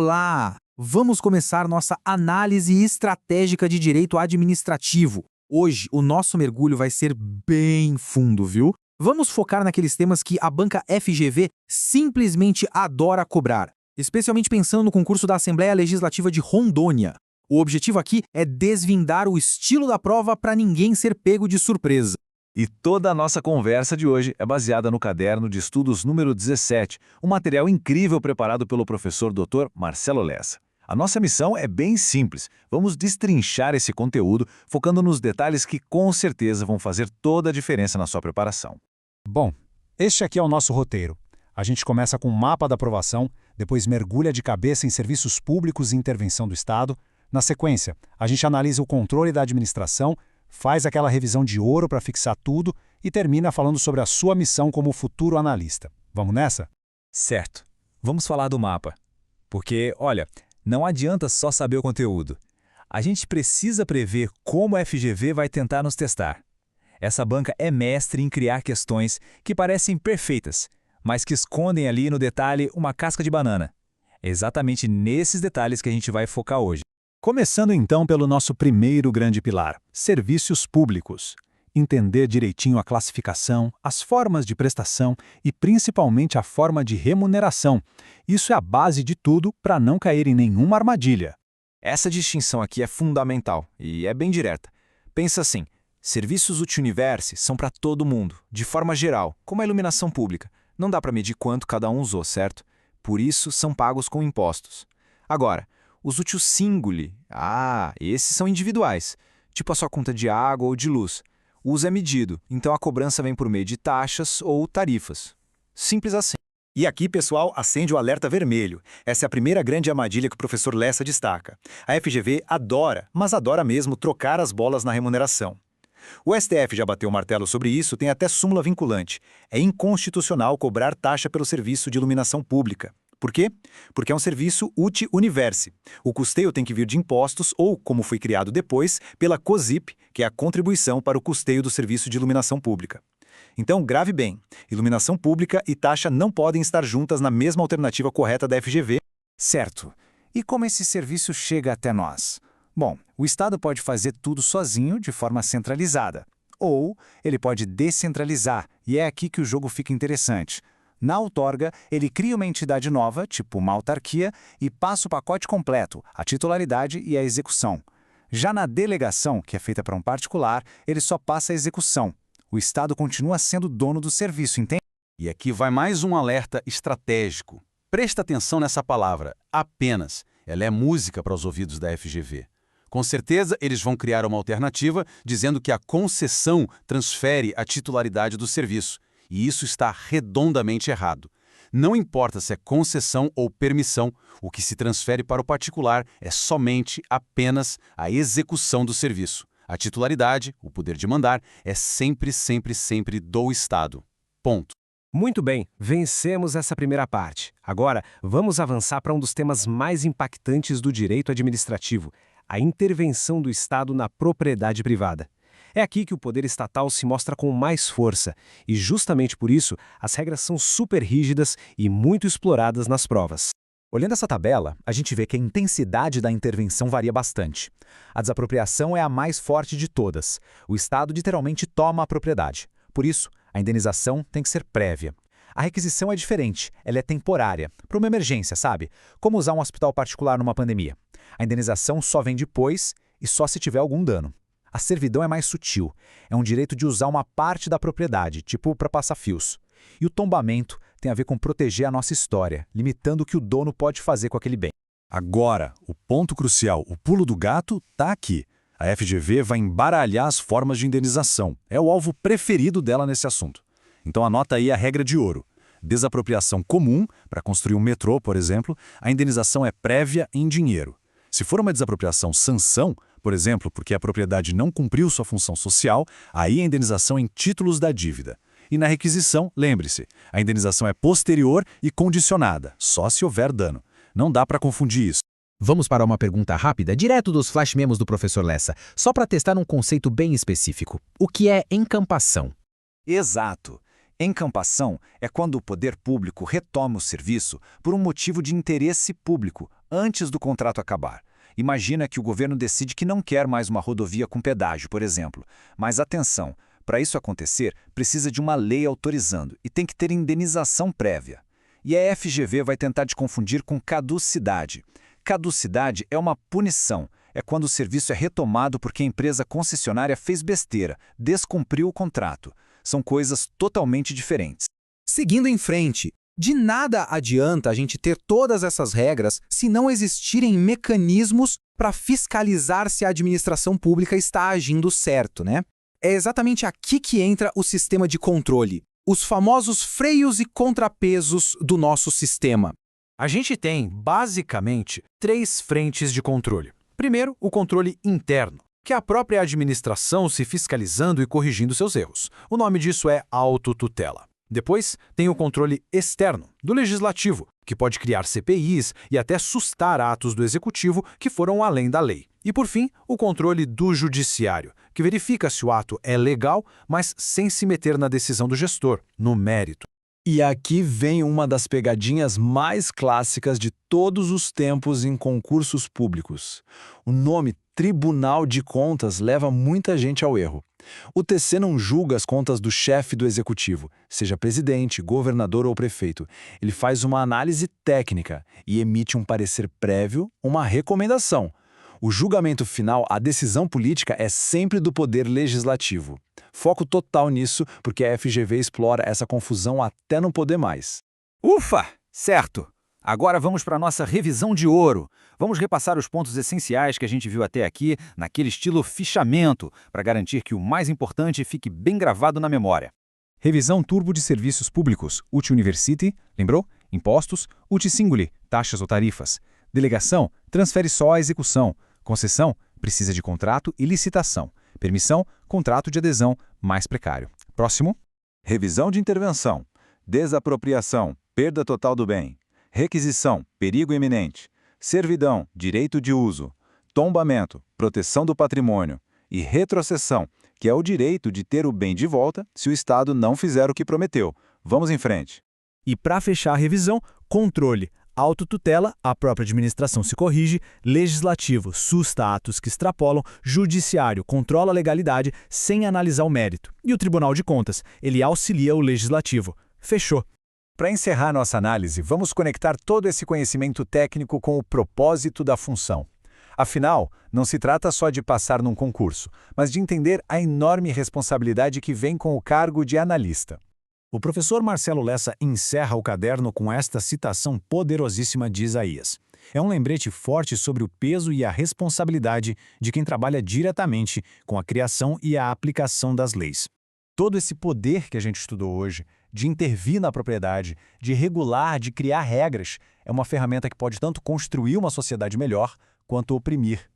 Olá! Vamos começar nossa análise estratégica de direito administrativo. Hoje, o nosso mergulho vai ser bem fundo, viu? Vamos focar naqueles temas que a banca FGV simplesmente adora cobrar, especialmente pensando no concurso da Assembleia Legislativa de Rondônia. O objetivo aqui é desvendar o estilo da prova para ninguém ser pego de surpresa. E toda a nossa conversa de hoje é baseada no caderno de estudos número 17, um material incrível preparado pelo professor Dr. Marcelo Lessa. A nossa missão é bem simples. Vamos destrinchar esse conteúdo, focando nos detalhes que com certeza vão fazer toda a diferença na sua preparação. Bom, este aqui é o nosso roteiro. A gente começa com o mapa da aprovação, depois mergulha de cabeça em serviços públicos e intervenção do Estado. Na sequência, a gente analisa o controle da administração, faz aquela revisão de ouro para fixar tudo e termina falando sobre a sua missão como futuro analista. Vamos nessa? Certo. Vamos falar do mapa. Porque, olha, não adianta só saber o conteúdo. A gente precisa prever como a FGV vai tentar nos testar. Essa banca é mestre em criar questões que parecem perfeitas, mas que escondem ali no detalhe uma casca de banana. É exatamente nesses detalhes que a gente vai focar hoje. Começando então pelo nosso primeiro grande pilar, serviços públicos. Entender direitinho a classificação, as formas de prestação e principalmente a forma de remuneração. Isso é a base de tudo para não cair em nenhuma armadilha. Essa distinção aqui é fundamental e é bem direta. Pensa assim, serviços Utiuniverse são para todo mundo, de forma geral, como a iluminação pública. Não dá para medir quanto cada um usou, certo? Por isso são pagos com impostos. Agora, os Util Singuli, esses são individuais, tipo a sua conta de água ou de luz. O uso é medido, então a cobrança vem por meio de taxas ou tarifas. Simples assim. E aqui, pessoal, acende o alerta vermelho. Essa é a primeira grande armadilha que o professor Lessa destaca. A FGV adora, mas adora mesmo, trocar as bolas na remuneração. O STF já bateu o martelo sobre isso, tem até súmula vinculante. É inconstitucional cobrar taxa pelo serviço de iluminação pública. Por quê? Porque é um serviço Uti-Universe. O custeio tem que vir de impostos ou, como foi criado depois, pela COSIP, que é a contribuição para o custeio do serviço de iluminação pública. Então, grave bem, iluminação pública e taxa não podem estar juntas na mesma alternativa correta da FGV. Certo. E como esse serviço chega até nós? Bom, o Estado pode fazer tudo sozinho, de forma centralizada. Ou ele pode descentralizar, e é aqui que o jogo fica interessante. Na outorga, ele cria uma entidade nova, tipo uma autarquia, e passa o pacote completo, a titularidade e a execução. Já na delegação, que é feita para um particular, ele só passa a execução. O Estado continua sendo dono do serviço, entende? E aqui vai mais um alerta estratégico. Presta atenção nessa palavra, apenas. Ela é música para os ouvidos da FGV. Com certeza, eles vão criar uma alternativa dizendo que a concessão transfere a titularidade do serviço. E isso está redondamente errado. Não importa se é concessão ou permissão, o que se transfere para o particular é somente, apenas, a execução do serviço. A titularidade, o poder de mandar, é sempre, sempre, sempre do Estado. Ponto. Muito bem, vencemos essa primeira parte. Agora, vamos avançar para um dos temas mais impactantes do direito administrativo, a intervenção do Estado na propriedade privada. É aqui que o poder estatal se mostra com mais força, e justamente por isso, as regras são super rígidas e muito exploradas nas provas. Olhando essa tabela, a gente vê que a intensidade da intervenção varia bastante. A desapropriação é a mais forte de todas. O Estado literalmente toma a propriedade. Por isso, a indenização tem que ser prévia. A requisição é diferente, ela é temporária, para uma emergência, sabe? Como usar um hospital particular numa pandemia. A indenização só vem depois e só se tiver algum dano. A servidão é mais sutil, é um direito de usar uma parte da propriedade, tipo para passar fios. E o tombamento tem a ver com proteger a nossa história, limitando o que o dono pode fazer com aquele bem. Agora, o ponto crucial, o pulo do gato, está aqui. A FGV vai embaralhar as formas de indenização. É o alvo preferido dela nesse assunto. Então anota aí a regra de ouro. Desapropriação comum, para construir um metrô, por exemplo, a indenização é prévia em dinheiro. Se for uma desapropriação sanção, por exemplo, porque a propriedade não cumpriu sua função social, aí a indenização em títulos da dívida. E na requisição, lembre-se, a indenização é posterior e condicionada, só se houver dano. Não dá para confundir isso. Vamos para uma pergunta rápida, direto dos flash memos do professor Lessa, só para testar um conceito bem específico. O que é encampação? Exato. Encampação é quando o poder público retoma o serviço por um motivo de interesse público, antes do contrato acabar. Imagina que o governo decide que não quer mais uma rodovia com pedágio, por exemplo. Mas atenção, para isso acontecer, precisa de uma lei autorizando e tem que ter indenização prévia. E a FGV vai tentar te confundir com caducidade. Caducidade é uma punição. É quando o serviço é retomado porque a empresa concessionária fez besteira, descumpriu o contrato. São coisas totalmente diferentes. Seguindo em frente, de nada adianta a gente ter todas essas regras se não existirem mecanismos para fiscalizar se a administração pública está agindo certo, né? É exatamente aqui que entra o sistema de controle, os famosos freios e contrapesos do nosso sistema. A gente tem, basicamente, 3 frentes de controle. Primeiro, o controle interno, que é a própria administração se fiscalizando e corrigindo seus erros. O nome disso é autotutela. Depois, tem o controle externo, do legislativo, que pode criar CPIs e até sustar atos do executivo que foram além da lei. E, por fim, o controle do judiciário, que verifica se o ato é legal, mas sem se meter na decisão do gestor, no mérito. E aqui vem uma das pegadinhas mais clássicas de todos os tempos em concursos públicos. O nome Tribunal de Contas leva muita gente ao erro. O TC não julga as contas do chefe do executivo, seja presidente, governador ou prefeito. Ele faz uma análise técnica e emite um parecer prévio, uma recomendação. O julgamento final, a decisão política, é sempre do poder legislativo. Foco total nisso, porque a FGV explora essa confusão até não poder mais. Ufa! Certo! Agora vamos para a nossa revisão de ouro. Vamos repassar os pontos essenciais que a gente viu até aqui, naquele estilo fichamento, para garantir que o mais importante fique bem gravado na memória. Revisão turbo de serviços públicos, UT University, lembrou? Impostos, UT Singuli, taxas ou tarifas. Delegação, transfere só a execução. Concessão, precisa de contrato e licitação. Permissão, contrato de adesão, mais precário. Próximo. Revisão de intervenção. Desapropriação, perda total do bem. Requisição, perigo iminente. Servidão, direito de uso. Tombamento, proteção do patrimônio. E retrocessão, que é o direito de ter o bem de volta se o Estado não fizer o que prometeu. Vamos em frente. E para fechar a revisão, controle. Autotutela, a própria administração se corrige, legislativo, susta atos que extrapolam, judiciário, controla a legalidade sem analisar o mérito. E o Tribunal de Contas, ele auxilia o legislativo. Fechou. Para encerrar nossa análise, vamos conectar todo esse conhecimento técnico com o propósito da função. Afinal, não se trata só de passar num concurso, mas de entender a enorme responsabilidade que vem com o cargo de analista. O professor Marcelo Lessa encerra o caderno com esta citação poderosíssima de Isaías. É um lembrete forte sobre o peso e a responsabilidade de quem trabalha diretamente com a criação e a aplicação das leis. Todo esse poder que a gente estudou hoje, de intervir na propriedade, de regular, de criar regras, é uma ferramenta que pode tanto construir uma sociedade melhor, quanto oprimir.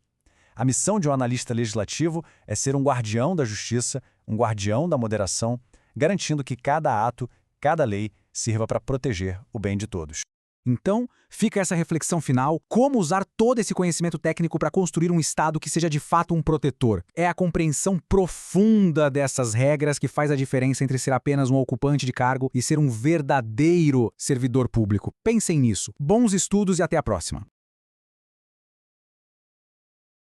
A missão de um analista legislativo é ser um guardião da justiça, um guardião da moderação, garantindo que cada ato, cada lei, sirva para proteger o bem de todos. Então, fica essa reflexão final, como usar todo esse conhecimento técnico para construir um Estado que seja de fato um protetor. É a compreensão profunda dessas regras que faz a diferença entre ser apenas um ocupante de cargo e ser um verdadeiro servidor público. Pensem nisso. Bons estudos e até a próxima.